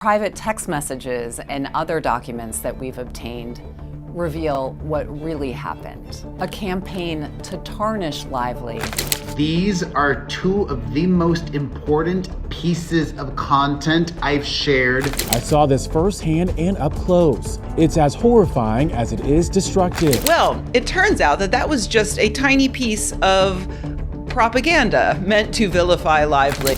Private text messages and other documents that we've obtained reveal what really happened. A campaign to tarnish Lively. These are two of the most important pieces of content I've shared. I saw this firsthand and up close. It's as horrifying as it is destructive. Well, it turns out that was just a tiny piece of propaganda meant to vilify Lively.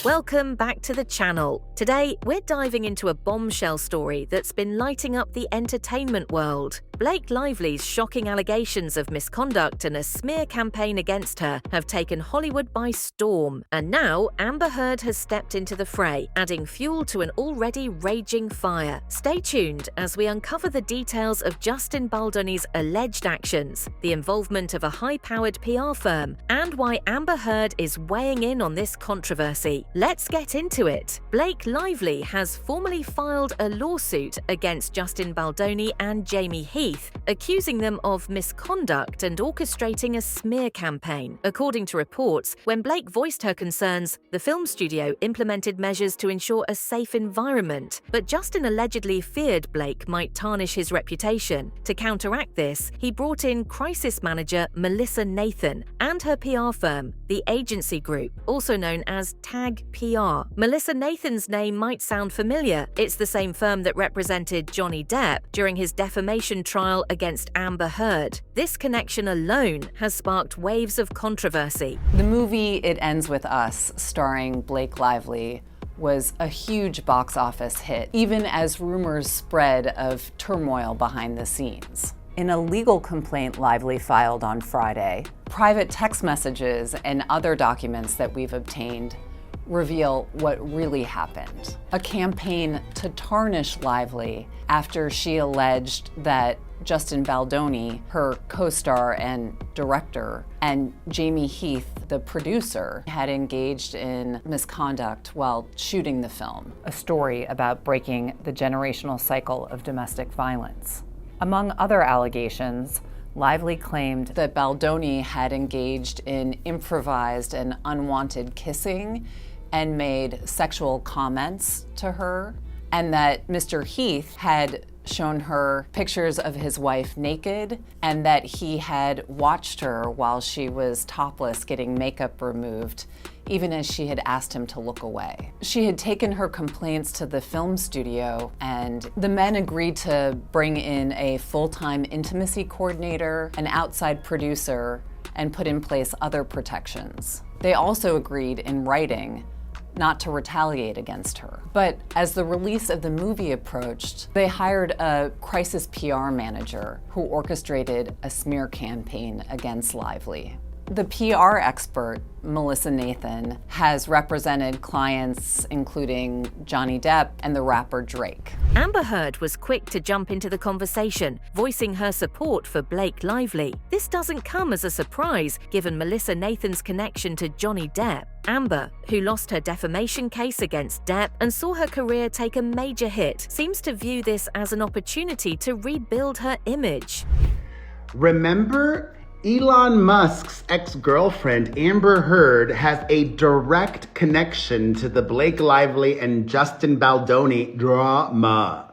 Welcome back to the channel. Today, we're diving into a bombshell story that's been lighting up the entertainment world. Blake Lively's shocking allegations of misconduct and a smear campaign against her have taken Hollywood by storm. And now, Amber Heard has stepped into the fray, adding fuel to an already raging fire. Stay tuned as we uncover the details of Justin Baldoni's alleged actions, the involvement of a high-powered PR firm, and why Amber Heard is weighing in on this controversy. Let's get into it. Blake Lively has formally filed a lawsuit against Justin Baldoni and Jamey Heath, accusing them of misconduct and orchestrating a smear campaign. According to reports, when Blake voiced her concerns, the film studio implemented measures to ensure a safe environment, but Justin allegedly feared Blake might tarnish his reputation. To counteract this, he brought in crisis manager Melissa Nathan and her PR firm, the Agency Group, also known as Tag PR. Melissa Nathan's name might sound familiar. It's the same firm that represented Johnny Depp during his defamation trial against Amber Heard. This connection alone has sparked waves of controversy. The movie It Ends With Us, starring Blake Lively, was a huge box office hit, even as rumors spread of turmoil behind the scenes. In a legal complaint Lively filed on Friday, private text messages and other documents that we've obtained reveal what really happened. A campaign to tarnish Lively after she alleged that Justin Baldoni, her co-star and director, and Jamey Heath, the producer, had engaged in misconduct while shooting the film. A story about breaking the generational cycle of domestic violence. Among other allegations, Lively claimed that Baldoni had engaged in improvised and unwanted kissing and made sexual comments to her, and that Mr. Heath had shown her pictures of his wife naked, and that he had watched her while she was topless getting makeup removed, even as she had asked him to look away. She had taken her complaints to the film studio, and the men agreed to bring in a full-time intimacy coordinator, an outside producer, and put in place other protections. They also agreed in writing not to retaliate against her. But as the release of the movie approached, they hired a crisis PR manager who orchestrated a smear campaign against Lively. The PR expert, Melissa Nathan, has represented clients including Johnny Depp and the rapper Drake. Amber Heard was quick to jump into the conversation, voicing her support for Blake Lively. This doesn't come as a surprise, given Melissa Nathan's connection to Johnny Depp. Amber, who lost her defamation case against Depp and saw her career take a major hit, seems to view this as an opportunity to rebuild her image. Remember, Elon Musk's ex-girlfriend Amber Heard has a direct connection to the Blake Lively and Justin Baldoni drama.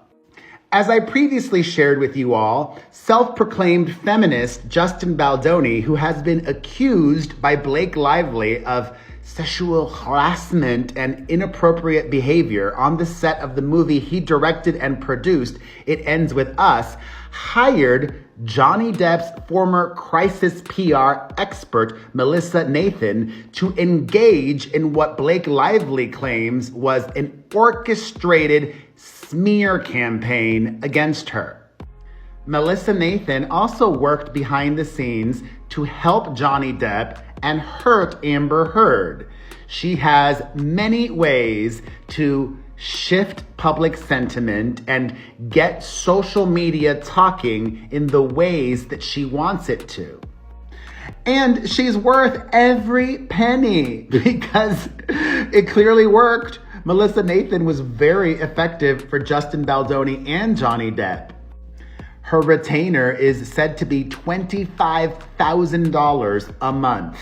As I previously shared with you all, self-proclaimed feminist Justin Baldoni, who has been accused by Blake Lively of sexual harassment and inappropriate behavior on the set of the movie he directed and produced, It Ends With Us, hired Johnny Depp's former crisis PR expert, Melissa Nathan, to engage in what Blake Lively claims was an orchestrated smear campaign against her. Melissa Nathan also worked behind the scenes to help Johnny Depp and hurt Amber Heard. She has many ways to shift public sentiment and get social media talking in the ways that she wants it to. And she's worth every penny because it clearly worked. Melissa Nathan was very effective for Justin Baldoni and Johnny Depp. Her retainer is said to be $25,000 a month.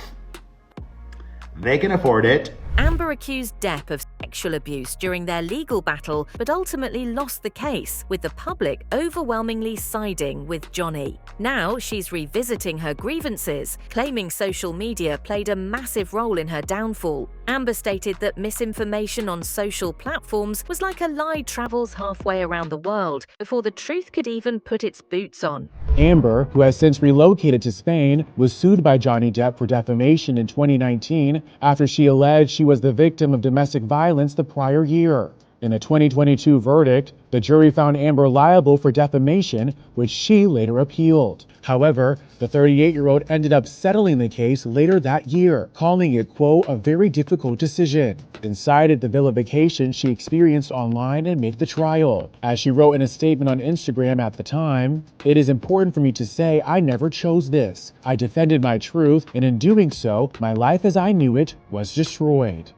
They can afford it. Amber accused Depp of sexual abuse during their legal battle, but ultimately lost the case, with the public overwhelmingly siding with Johnny. Now she's revisiting her grievances, claiming social media played a massive role in her downfall. Amber stated that misinformation on social platforms was like a lie travels halfway around the world before the truth could even put its boots on. Amber, who has since relocated to Spain, was sued by Johnny Depp for defamation in 2019 after she alleged she was the victim of domestic violence the prior year. In a 2022 verdict, the jury found Amber liable for defamation, which she later appealed. However, the 38-year-old ended up settling the case later that year, calling it, quote, a very difficult decision, and cited the vilification she experienced online amid the trial. As she wrote in a statement on Instagram at the time, "It is important for me to say I never chose this. I defended my truth, and in doing so, my life as I knew it was destroyed."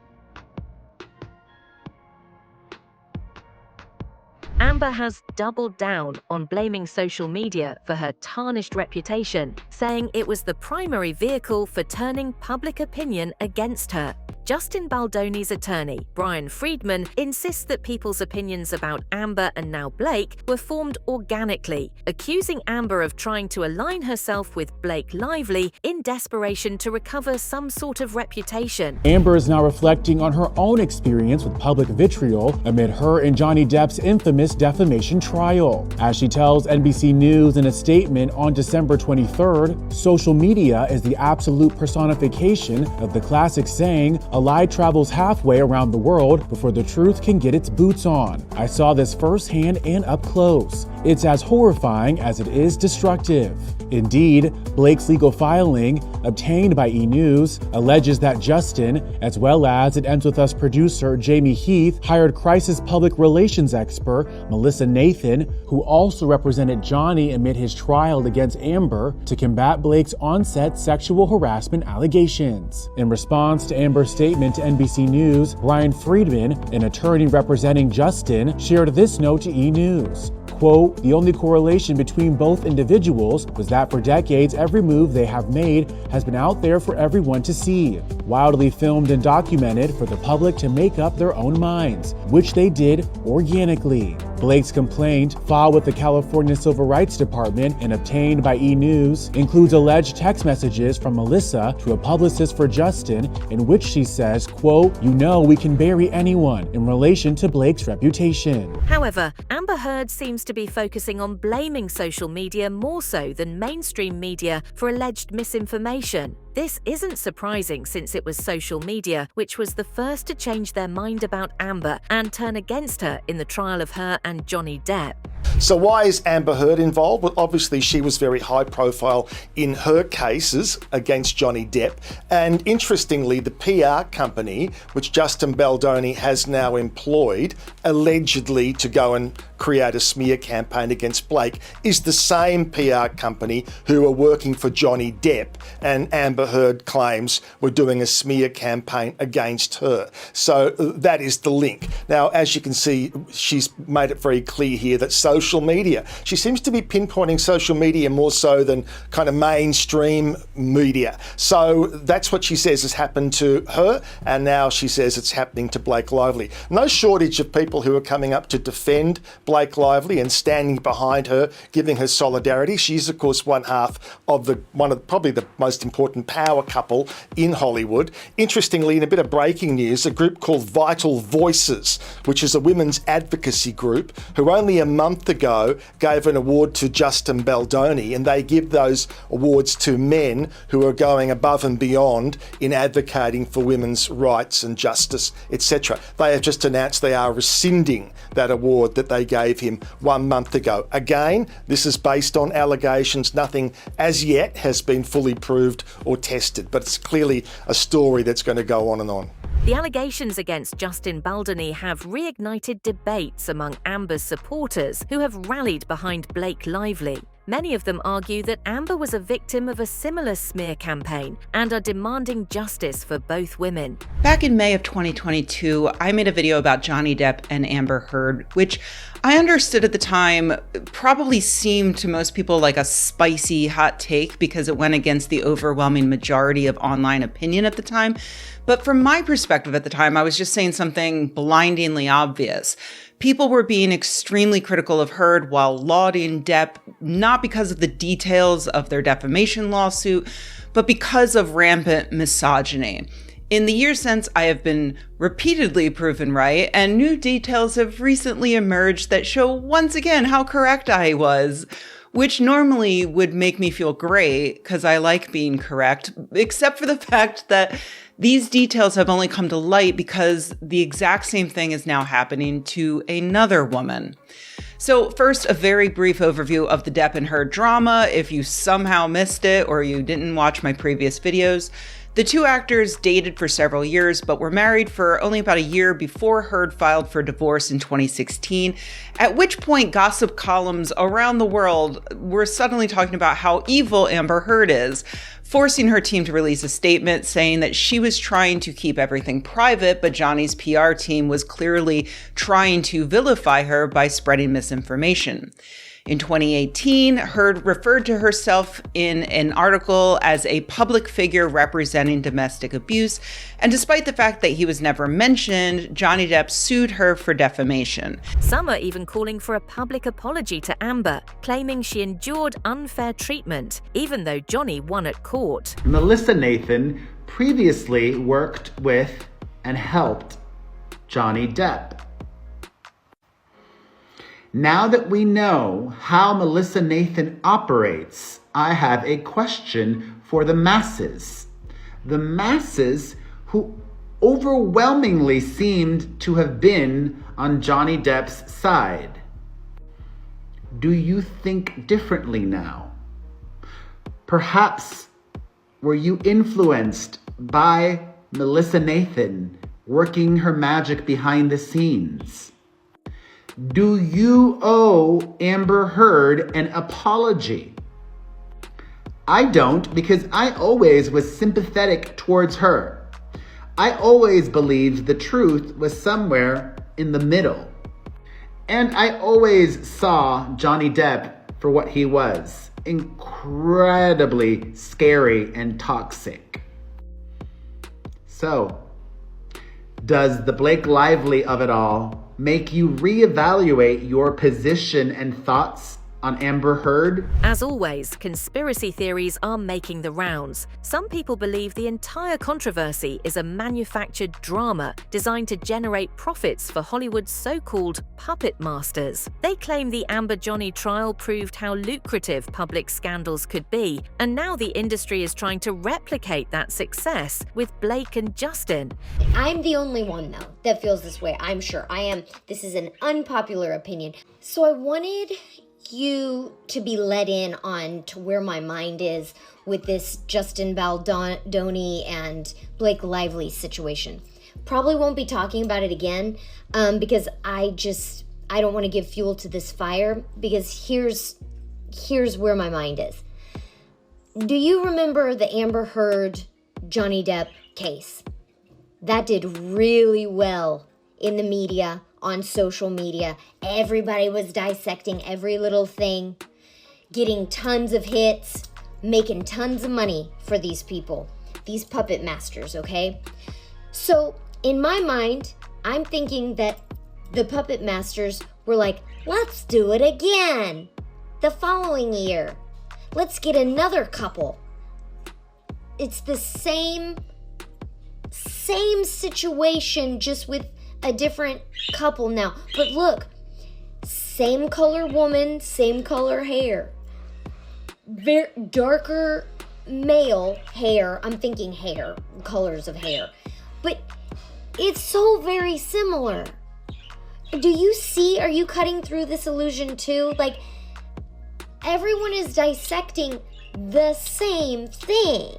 Amber has doubled down on blaming social media for her tarnished reputation, saying it was the primary vehicle for turning public opinion against her. Justin Baldoni's attorney, Brian Friedman, insists that people's opinions about Amber and now Blake were formed organically, accusing Amber of trying to align herself with Blake Lively in desperation to recover some sort of reputation. Amber is now reflecting on her own experience with public vitriol amid her and Johnny Depp's infamous defamation trial. As she tells NBC News in a statement on December 23rd, social media is the absolute personification of the classic saying, "A lie travels halfway around the world before the truth can get its boots on. I saw this firsthand and up close. It's as horrifying as it is destructive." Indeed, Blake's legal filing, obtained by E! News, alleges that Justin, as well as It Ends With Us producer Jamey Heath, hired crisis public relations expert Melissa Nathan, who also represented Johnny amid his trial against Amber, to combat Blake's on-set sexual harassment allegations. In response to Amber's statement to NBC News, Brian Friedman, an attorney representing Justin, shared this note to E! News. Quote, "The only correlation between both individuals was that for decades every move they have made has been out there for everyone to see, wildly filmed and documented for the public to make up their own minds, which they did organically." Blake's complaint, filed with the California Civil Rights Department and obtained by E! News, includes alleged text messages from Melissa to a publicist for Justin in which she says, quote, "You know we can bury anyone," in relation to Blake's reputation. However, Amber Heard seems to be focusing on blaming social media more so than mainstream media for alleged misinformation. This isn't surprising since it was social media which was the first to change their mind about Amber and turn against her in the trial of her and Johnny Depp. So why is Amber Heard involved? Well, obviously she was very high profile in her cases against Johnny Depp. And interestingly, the PR company, which Justin Baldoni has now employed, allegedly to go and create a smear campaign against Blake, is the same PR company who are working for Johnny Depp, and Amber Heard claims were doing a smear campaign against her. So that is the link. Now, as you can see, she's made it very clear here that social media, she seems to be pinpointing social media more so than kind of mainstream media. So that's what she says has happened to her, and now she says it's happening to Blake Lively. No shortage of people who are coming up to defend Blake Lively and standing behind her, giving her solidarity. She's, of course, one half of probably the most important power couple in Hollywood. Interestingly, in a bit of breaking news, a group called Vital Voices, which is a women's advocacy group, who only a month ago gave an award to Justin Baldoni, and they give those awards to men who are going above and beyond in advocating for women's rights and justice, etc. They have just announced they are rescinding that award that they gave him 1 month ago. Again, this is based on allegations. Nothing as yet has been fully proved or tested, but it's clearly a story that's going to go on and on. The allegations against Justin Baldoni have reignited debates among Amber's supporters who have rallied behind Blake Lively. Many of them argue that Amber was a victim of a similar smear campaign and are demanding justice for both women. Back in May of 2022, I made a video about Johnny Depp and Amber Heard, which I understood at the time probably seemed to most people like a spicy hot take because it went against the overwhelming majority of online opinion at the time. But from my perspective at the time, I was just saying something blindingly obvious. People were being extremely critical of Heard while lauding Depp, not because of the details of their defamation lawsuit, but because of rampant misogyny. In the years since, I have been repeatedly proven right, and new details have recently emerged that show once again how correct I was, which normally would make me feel great because I like being correct, except for the fact that these details have only come to light because the exact same thing is now happening to another woman. So first, a very brief overview of the Depp and Heard drama if you somehow missed it or you didn't watch my previous videos. The two actors dated for several years, but were married for only about a year before Heard filed for divorce in 2016, at which point gossip columns around the world were suddenly talking about how evil Amber Heard is, forcing her team to release a statement saying that she was trying to keep everything private, but Johnny's PR team was clearly trying to vilify her by spreading misinformation. In 2018, Heard referred to herself in an article as a public figure representing domestic abuse, and despite the fact that he was never mentioned, Johnny Depp sued her for defamation. Some are even calling for a public apology to Amber, claiming she endured unfair treatment, even though Johnny won at court. Melissa Nathan previously worked with and helped Johnny Depp. Now that we know how Melissa Nathan operates, I have a question for the masses. The masses who overwhelmingly seemed to have been on Johnny Depp's side. Do you think differently now? Perhaps were you influenced by Melissa Nathan working her magic behind the scenes? Do you owe Amber Heard an apology? I don't, because I always was sympathetic towards her. I always believed the truth was somewhere in the middle. And I always saw Johnny Depp for what he was, incredibly scary and toxic. So, does the Blake Lively of it all make you reevaluate your position and thoughts on Amber Heard? As always, conspiracy theories are making the rounds. Some people believe the entire controversy is a manufactured drama designed to generate profits for Hollywood's so-called puppet masters. They claim the Amber-Johnny trial proved how lucrative public scandals could be, and now the industry is trying to replicate that success with Blake and Justin. I'm the only one, though, that feels this way. I'm sure I am. This is an unpopular opinion. So I wanted you to be let in on to where my mind is with this Justin Baldoni and Blake Lively situation. Probably won't be talking about it again because I don't want to give fuel to this fire, because here's where my mind is. Do you remember the Amber Heard Johnny Depp case? That did really well in the media, on social media. Everybody was dissecting every little thing, getting tons of hits, making tons of money for these people, these puppet masters, okay? So in my mind, I'm thinking that the puppet masters were like, let's do it again the following year. Let's get another couple. It's the same situation, just with a different couple now. But look, same color woman, same color hair. Darker male hair. I'm thinking hair, colors of hair. But it's so very similar. Do you see? Are you cutting through this illusion too? Like, everyone is dissecting the same thing.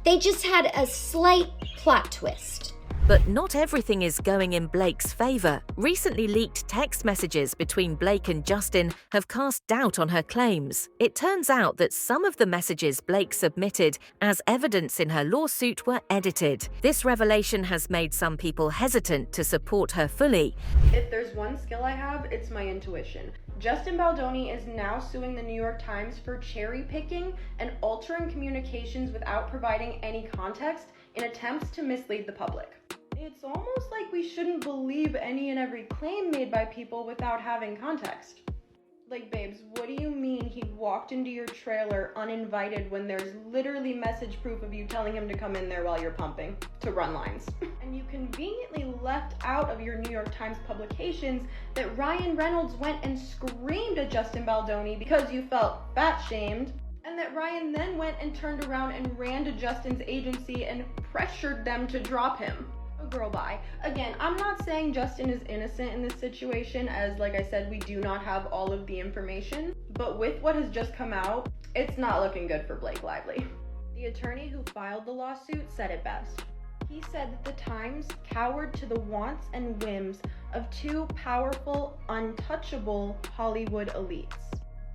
They just had a slight plot twist. But not everything is going in Blake's favor. Recently leaked text messages between Blake and Justin have cast doubt on her claims. It turns out that some of the messages Blake submitted as evidence in her lawsuit were edited. This revelation has made some people hesitant to support her fully. If there's one skill I have, it's my intuition. Justin Baldoni is now suing the New York Times for cherry picking and altering communications without providing any context in attempts to mislead the public. It's almost like we shouldn't believe any and every claim made by people without having context. Like, babes, what do you mean he walked into your trailer uninvited when there's literally message proof of you telling him to come in there while you're pumping to run lines? And you conveniently left out of your New York Times publications that Ryan Reynolds went and screamed at Justin Baldoni because you felt fat shamed, and that Ryan then went and turned around and ran to Justin's agency and pressured them to drop him. Oh girl, bye. Again, I'm not saying Justin is innocent in this situation, as like I said, we do not have all of the information, but with what has just come out, it's not looking good for Blake Lively. The attorney who filed the lawsuit said it best. He said that the Times cowered to the wants and whims of two powerful, untouchable Hollywood elites,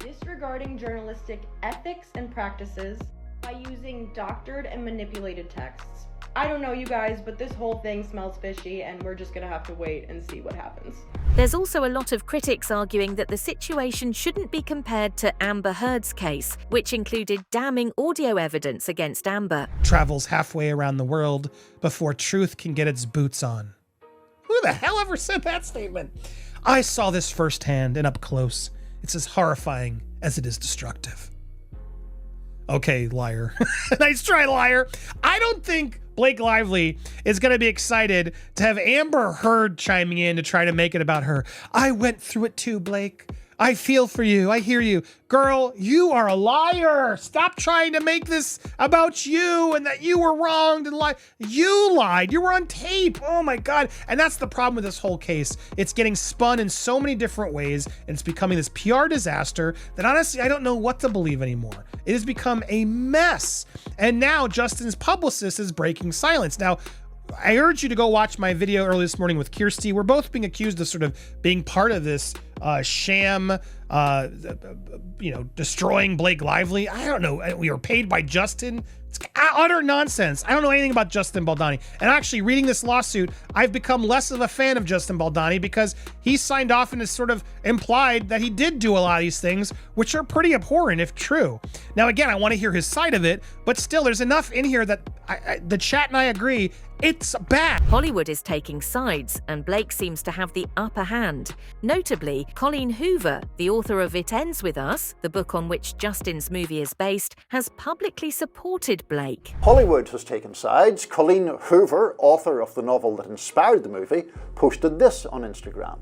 disregarding journalistic ethics and practices by using doctored and manipulated texts. I don't know you guys, but this whole thing smells fishy, and we're just gonna have to wait and see what happens. There's also a lot of critics arguing that the situation shouldn't be compared to Amber Heard's case, which included damning audio evidence against Amber. Travels halfway around the world before truth can get its boots on. Who the hell ever said that statement? I saw this firsthand and up close. It's as horrifying as it is destructive. Okay, liar. Nice try, liar. I don't think Blake Lively is going to be excited to have Amber Heard chiming in to try to make it about her. I went through it too, Blake. I feel for you. I hear you. Girl, you are a liar. Stop trying to make this about you and that you were wronged and lied. You lied. You were on tape. Oh my God. And that's the problem with this whole case. It's getting spun in so many different ways, and it's becoming this PR disaster that honestly, I don't know what to believe anymore. It has become a mess. And now Justin's publicist is breaking silence. Now, I urge you to go watch my video early this morning with Kirsty. We're both being accused of sort of being part of this sham, destroying Blake Lively. I don't know. We were paid by Justin. It's utter nonsense. I don't know anything about Justin Baldoni. And actually, reading this lawsuit, I've become less of a fan of Justin Baldoni because he signed off and has sort of implied that he did do a lot of these things, which are pretty abhorrent if true. Now, again, I want to hear his side of it, but still, there's enough in here that the chat and I agree it's bad. Hollywood is taking sides, and Blake seems to have the upper hand. Notably, Colleen Hoover, the author of It Ends With Us, the book on which Justin's movie is based, has publicly supported Blake. Hollywood has taken sides. Colleen Hoover, author of the novel that inspired the movie, posted this on Instagram.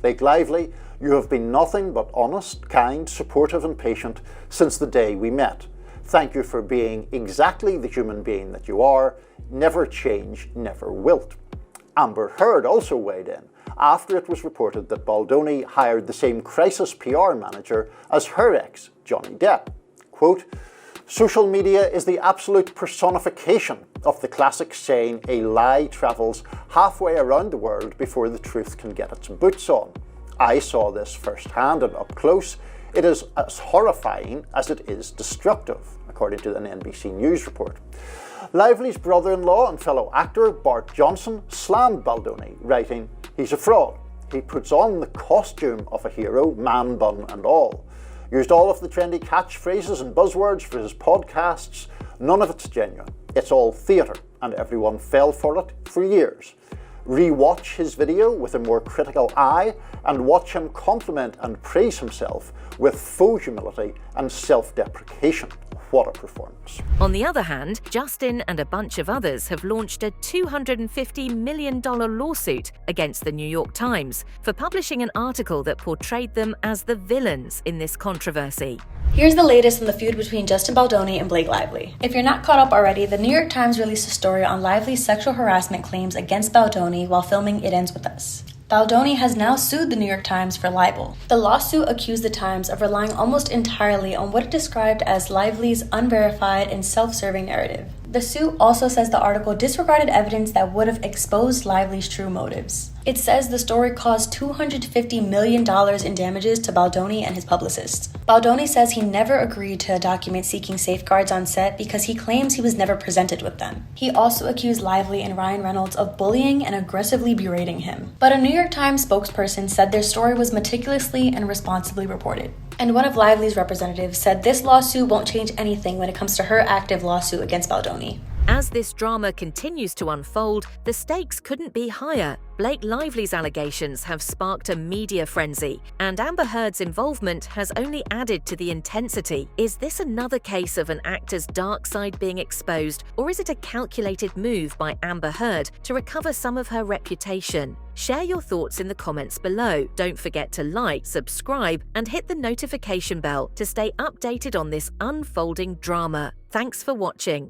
Blake Lively, you have been nothing but honest, kind, supportive and patient since the day we met. Thank you for being exactly the human being that you are. Never change, never wilt. Amber Heard also weighed in after it was reported that Baldoni hired the same crisis PR manager as her ex, Johnny Depp. Quote, social media is the absolute personification of the classic saying, a lie travels halfway around the world before the truth can get its boots on. I saw this firsthand and up close. It is as horrifying as it is destructive, according to an NBC News report. Lively's brother-in-law and fellow actor Bart Johnson slammed Baldoni, writing, he's a fraud. He puts on the costume of a hero, man bun and all. Used all of the trendy catchphrases and buzzwords for his podcasts. None of it's genuine. It's all theatre, and everyone fell for it for years. Re-watch his video with a more critical eye and watch him compliment and praise himself with faux humility and self-deprecation. What a performance. On the other hand, Justin and a bunch of others have launched a $250 million lawsuit against the New York Times for publishing an article that portrayed them as the villains in this controversy. Here's the latest on the feud between Justin Baldoni and Blake Lively. If you're not caught up already, the New York Times released a story on Lively's sexual harassment claims against Baldoni while filming It Ends With Us. Baldoni has now sued the New York Times for libel. The lawsuit accused the Times of relying almost entirely on what it described as Lively's unverified and self-serving narrative. The suit also says the article disregarded evidence that would have exposed Lively's true motives. It says the story caused $250 million in damages to Baldoni and his publicist. Baldoni says he never agreed to a document seeking safeguards on set because he claims he was never presented with them. He also accused Lively and Ryan Reynolds of bullying and aggressively berating him. But a New York Times spokesperson said their story was meticulously and responsibly reported. And one of Lively's representatives said this lawsuit won't change anything when it comes to her active lawsuit against Baldoni. As this drama continues to unfold, the stakes couldn't be higher. Blake Lively's allegations have sparked a media frenzy, and Amber Heard's involvement has only added to the intensity. Is this another case of an actor's dark side being exposed, or is it a calculated move by Amber Heard to recover some of her reputation? Share your thoughts in the comments below. Don't forget to like, subscribe, and hit the notification bell to stay updated on this unfolding drama. Thanks for watching.